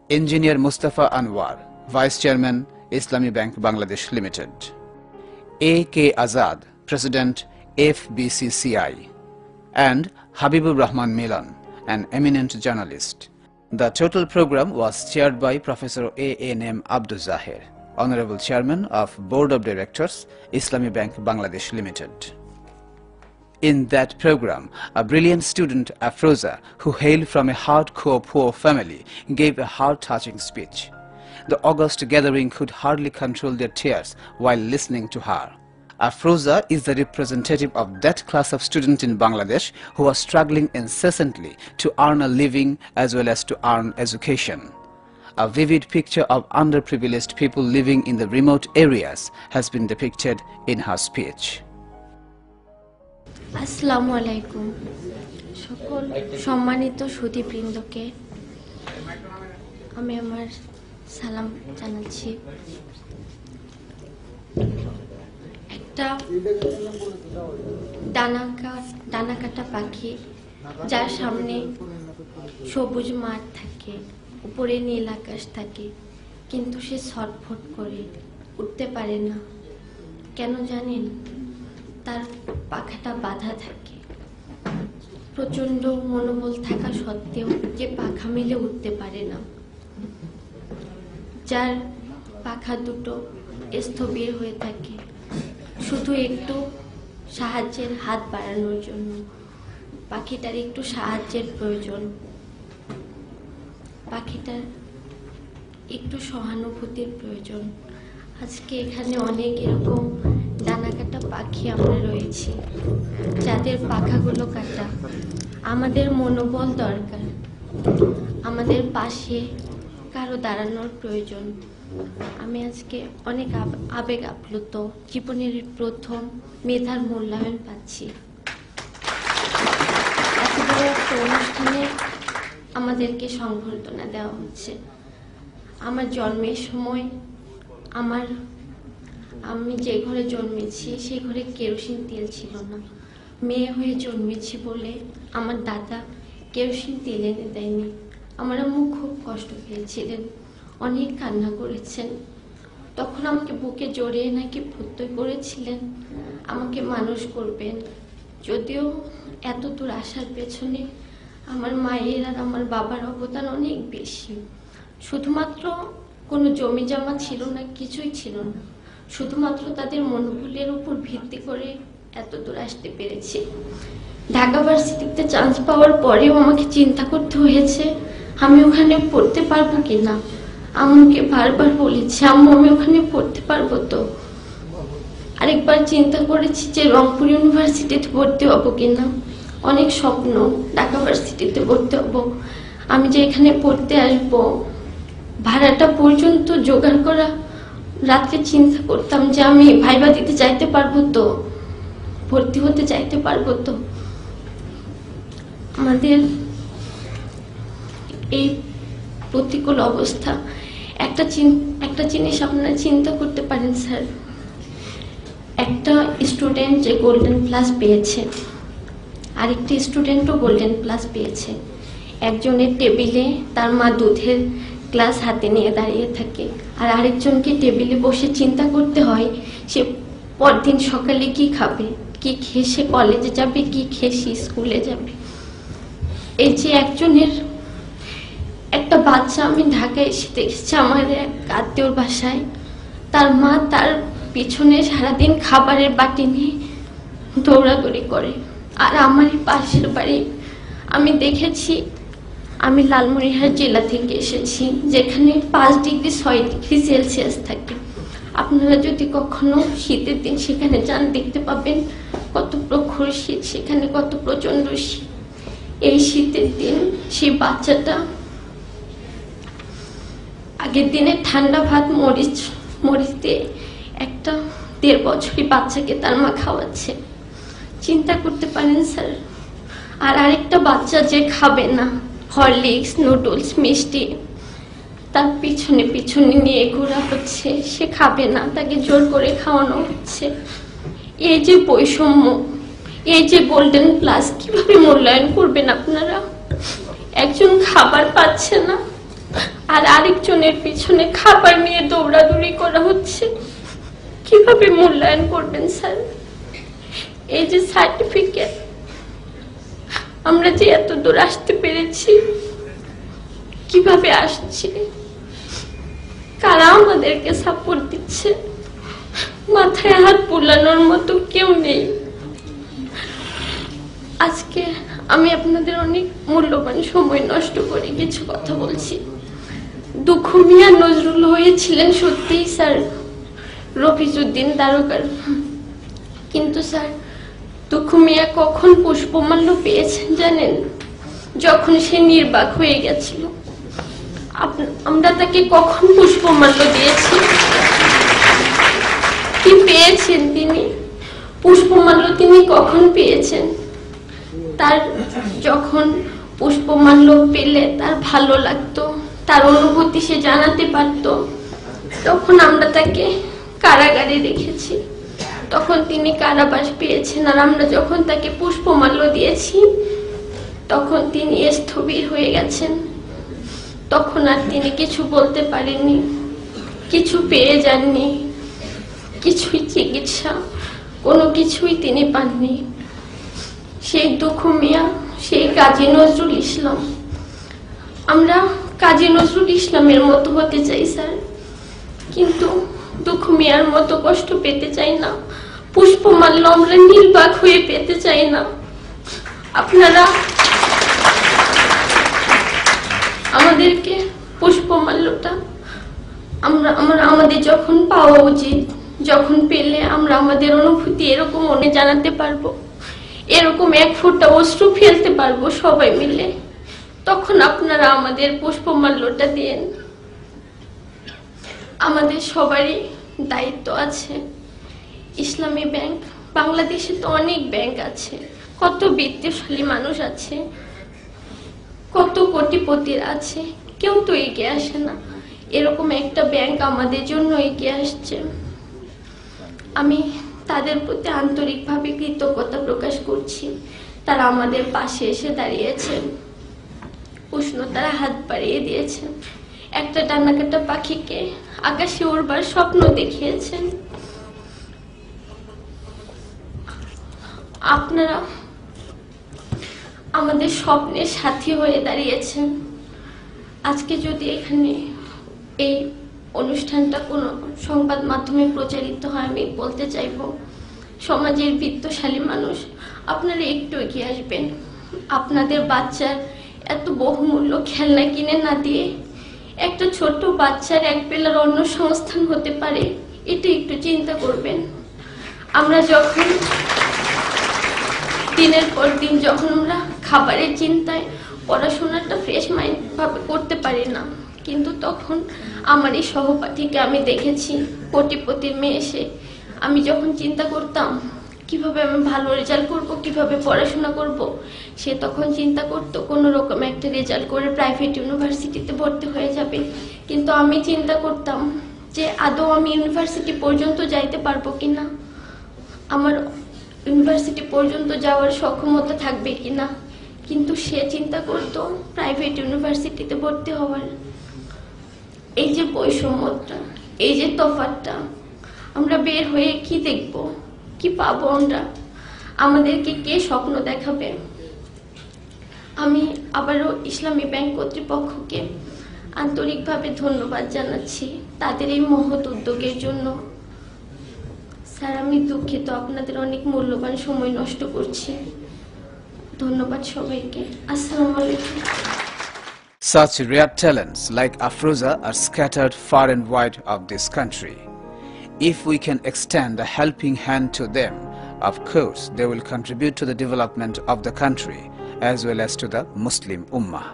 Engineer Mustafa Anwar, Vice Chairman, Islami Bank Bangladesh Limited. A.K. Azad, President, FBCCI. And Habibur Rahman Milan, an eminent journalist. The total program was chaired by Professor A.N.M. Abdul Zahir, Honorable Chairman of Board of Directors, Islami Bank Bangladesh Limited. In that program, a brilliant student, Afroza, who hailed from a hardcore poor family, gave a heart-touching speech. The august gathering could hardly control their tears while listening to her. Afroza is the representative of that class of students in Bangladesh who are struggling incessantly to earn a living as well as to earn education. A vivid picture of underprivileged people living in the remote areas has been depicted in her speech. আসসালামু আলাইকুম সকল সম্মানিত সুধীবৃন্দকে আমি আমার সালাম জানাচ্ছি। একটা ডানাকাটা পাখি যার সামনে সবুজ মাঠ থাকে, উপরে নীল আকাশ থাকে, কিন্তু সে ছটফট করে উঠতে পারে না। কেন জানেন? তার পাখাটা বাঁধা থাকে। প্রচন্ড মনোবল থাকা সত্ত্বেও যে পাখা মেলে উঠতে পারে না, যার পাখা দুটো স্থবির হয়ে থাকে শুধু একটু সাহায্যের হাত বাড়ানোর জন্য। পাখিটার একটু সাহায্যের প্রয়োজন, পাখিটার একটু সহানুভূতির প্রয়োজন। আজকে এখানে অনেক এরকম ডানাকাটা পাখি আমরা রয়েছি যাদের পাখাগুলো কাটা। আমাদের মনোবল দরকার, আমাদের পাশে কারো দাঁড়ানোর প্রয়োজন। আমি আজকে অনেক আবেগ আপ্লুত, জীবনের প্রথম মেধার মূল্যায়ন পাচ্ছি। এত বড় একটা অনুষ্ঠানে আমাদেরকে সংবর্ধনা দেওয়া হচ্ছে। আমার জন্মের সময় আমি যে ঘরে জন্মেছি সেই ঘরে কেরোসিন তেল ছিল না। মেয়ে হয়ে জন্মেছি বলে আমার দাদা কেরোসিন তেল এনে দেয়নি। আমার আম্মু খুব কষ্ট পেয়েছিলেন, অনেক কান্না করেছেন। তখন আমাকে বুকে জড়িয়ে নাকি প্রত্যয় করেছিলেন আমাকে মানুষ করবেন। যদিও এত দূর আসার পেছনে আমার মায়ের আর আমার বাবার অবদান অনেক বেশি। শুধুমাত্র কোনো জমি জমা ছিল না, কিছুই ছিল না, শুধুমাত্র তাদের মনোবলের উপর ভিত্তি করে এত দূর আসতে পেরেছি। ঢাকা ভার্সিটিতে চান্স পাওয়ার পরেও আমাকে চিন্তা করতে হয়েছে আমি ওখানে পড়তে পারবো কিনা। আম্মুকে বারবার বলেছি, আম্মু আমি ওখানে পড়তে পারবো তো। আরেকবার চিন্তা করেছি যে রংপুর ইউনিভার্সিটিতে ভর্তি হবো কিনা। অনেক স্বপ্ন, ঢাকা ভার্সিটিতে ভর্তি হবো, আমি যে এখানে পড়তে আসবো, ভাড়াটা পর্যন্ত জোগাড় করা। রাত্রে চিন্তা করতাম যে আমি ভাইবা দিতে চাইতে পারবো তো, ভর্তি হতে চাইতে পারবো তো। আমাদের এই প্রতিকূল অবস্থা, একটা জিনিস আপনারা চিন্তা করতে পারেন স্যার, একটা স্টুডেন্ট যে গোল্ডেন প্লাস পেয়েছে, আরেকটি স্টুডেন্টও গোল্ডেন প্লাস পেয়েছে। একজনের টেবিলে তার মা দুধের গ্লাস হাতে নিয়ে দাঁড়িয়ে থাকে, আর আরেকজনকে টেবিলে বসে চিন্তা করতে হয় সে পরদিন সকালে কি খাবে, কি খেয়ে সে কলেজে যাবে, কি খেয়ে সে স্কুলে যাবে। এই যে একজনের একটা বাচ্চা আমি ঢাকায় এসে দেখেছি আমার এক আত্মীয়র বাসায়, তার মা তার পিছনে সারাদিন খাবারের বাটি নিয়ে দৌড়াদৌড়ি করে। আর আমার পাশের বাড়ি আমি দেখেছি, আমি লালমনিরহাট জেলা থেকে এসেছি যেখানে 5 ডিগ্রি 6 ডিগ্রি সেলসিয়াস থাকে। আপনারা যদি কখনো শীতের দিন সেখানে যান দেখতে পাবেন কত প্রখর শীত, সেখানে কত প্রচন্ড শীত। এই শীতের দিন সেই বাচ্চাটা আগের দিনে ঠান্ডা ভাত মরিচ দিয়ে একটা 1.5 বছরের বাচ্চাকে তার মা খাওয়াচ্ছে। চিন্তা করতে পারেন স্যার। আর আরেকটা বাচ্চা যে খাবে না, হরলিক্স, নুডলস, মিষ্টি, তার পিছনে পিছনে নিয়ে ঘোরা হচ্ছে, সে খাবে না, তাকে জোর করে খাওয়ানো হচ্ছে। এই যে বৈষম্য, এই যে গোল্ডেন প্লাস, কিভাবে মূল্যায়ন করবেন আপনারা? একজন খাবার পাচ্ছে না, আর আরেকজনের পিছনে খাবার নিয়ে দৌড়াদৌড়ি করা হচ্ছে। কিভাবে মূল্যায়ন করবেন স্যার? এই যে সার্টিফিকেট, আমরা যে এত দূর আসতে পেরেছি, কিভাবে আসছি, কারা আমাদেরকে সাপোর্ট দিচ্ছে? মাথায় হাত বুলানোর মতো কেউ নেই। আজকে আমি আপনাদের অনেক মূল্যবান সময় নষ্ট করে কিছু কথা বলছি। দুঃখু মিয়া নজরুল হয়েছিলেন সত্যিই স্যার রফিজউদ্দিন দারোগার, কিন্তু স্যার দুঃখু মিয়া কখন পুষ্পমাল্য পেয়েছেন জানেন? যখন সে নির্বাক হয়ে গেছিল। আমরা তাকে কখন পুষ্পমাল্য দিয়েছি? কি পেয়েছেন তিনি? পুষ্পমাল্য তিনি কখন পেয়েছেন? তার যখন পুষ্পমাল্য পেলে তার ভালো লাগতো, তার অনুভূতি সে জানাতে পারত, তখন আমরা তাকে কারাগারে রেখেছি, তখন তিনি কারাবাস পেয়েছেন। আর আমরা যখন তাকে পুষ্পমাল্য দিয়েছি তখন তিনি স্থবির হয়ে গেছেন। তখন আর তিনি কিছু বলতে পারেননি, কিছু পেয়ে যাননি, কিছুই চিকিৎসা কোনো কিছুই তিনি পাননি। সেই দুঃখু মিয়া, সেই কাজী নজরুল ইসলাম, আমরা কাজী নজরুল ইসলামের মতো হতে চাই স্যার, কিন্তু দুঃখু মিয়ার মতো কষ্ট পেতে চাই না। পুষ্পমাল্য আমরা নির্বাক হয়ে পেতে চাই না। আপনারা আমাদেরকে পুষ্পমাল্যটা আমাদের যখন পাওয়া উচিত, যখন পেলে আমরা আমাদের অনুভূতি এরকম মনে জানাতে পারবো, এরকম এক ফোঁটা অশ্রু ফেলতে পারবো সবাই মিলে, তখন আপনারা আমাদের পুষ্পমাল্যটা দেন। আমাদের সবারই দায়িত্ব আছে। ইসলামী ব্যাংক, বাংলাদেশে তো অনেক ব্যাংক আছে, কত বিত্তশালী মানুষ আছে, কত কোটিপতির আছে, কেউ তো এগিয়ে আসে না। এরকম একটা ব্যাংক আমাদের জন্য এগিয়ে আসছে। আমি তাদের প্রতি আন্তরিকভাবে কৃতজ্ঞতা প্রকাশ করছি। তারা আমাদের পাশে এসে দাঁড়িয়েছে, উষ্ণতারা হাত বাড়িয়ে দিয়েছেন, একটা ডানাকাটা পাখিকে আকাশে উড়বার স্বপ্ন দেখিয়েছেন। আপনারা আমাদের স্বপ্নের সাথী হয়ে দাঁড়িয়েছেন। আজকে যদি এখানে এই অনুষ্ঠানটা কোনো সংবাদ মাধ্যমে প্রচারিত হয়, আমি বলতে চাইব সমাজের বিত্তশালী মানুষ আপনারা একটু এগিয়ে আসবেন। আপনাদের বাচ্চার এত বহুমূল্য খেলনা কিনে না দিয়ে একটা ছোট্ট বাচ্চার এক বেলার অন্ন সংস্থান হতে পারে, এটা একটু চিন্তা করবেন। আমরা যখন দিনের পর দিন যখন আমরা খাবারের চিন্তায় পড়াশোনাটা ফ্রেশ মাইন্ড ভাবে করতে পারি না, কিন্তু তখন আমার এই সহপাঠীকে আমি দেখেছি, কোটিপতির মেয়ে এসে আমি যখন চিন্তা করতাম কিভাবে আমি ভালো রেজাল্ট করব, কিভাবে পড়াশোনা করব, সে তখন চিন্তা করতো কোনো রকম একটা রেজাল্ট করে প্রাইভেট ইউনিভার্সিটিতে ভর্তি হয়ে যাবে। কিন্তু আমি চিন্তা করতাম যে আদৌ আমি ইউনিভার্সিটি পর্যন্ত যাইতে পারবো কিনা, আমার ইউনিভার্সিটি পর্যন্ত যাওয়ার সক্ষমতা থাকবে কিনা। কিন্তু সে চিন্তা করতো প্রাইভেট ইউনিভার্সিটিতে ভর্তি হওয়ার। এই যে বৈষম্যটা, এই যে তফাৎটা, আমরা বের হয়ে কি দেখব, কি পাবো আমরা? আমাদেরকে কে স্বপ্ন দেখাবে? আমি আবারও ইসলামী ব্যাংক কর্তৃপক্ষকে আন্তরিকভাবে ধন্যবাদ জানাচ্ছি তাদের এই মহৎ উদ্যোগের জন্য। স্যার, আমি দুঃখিত আপনাদের অনেক মূল্যবান সময় নষ্ট করছি। ধন্যবাদ সবাইকে। আসসালামু আলাইকুম। Such rare talents like Afroza are scattered far and wide of this country. If we can extend a helping hand to them, of course they will contribute to the development of the country as well as to the Muslim Ummah.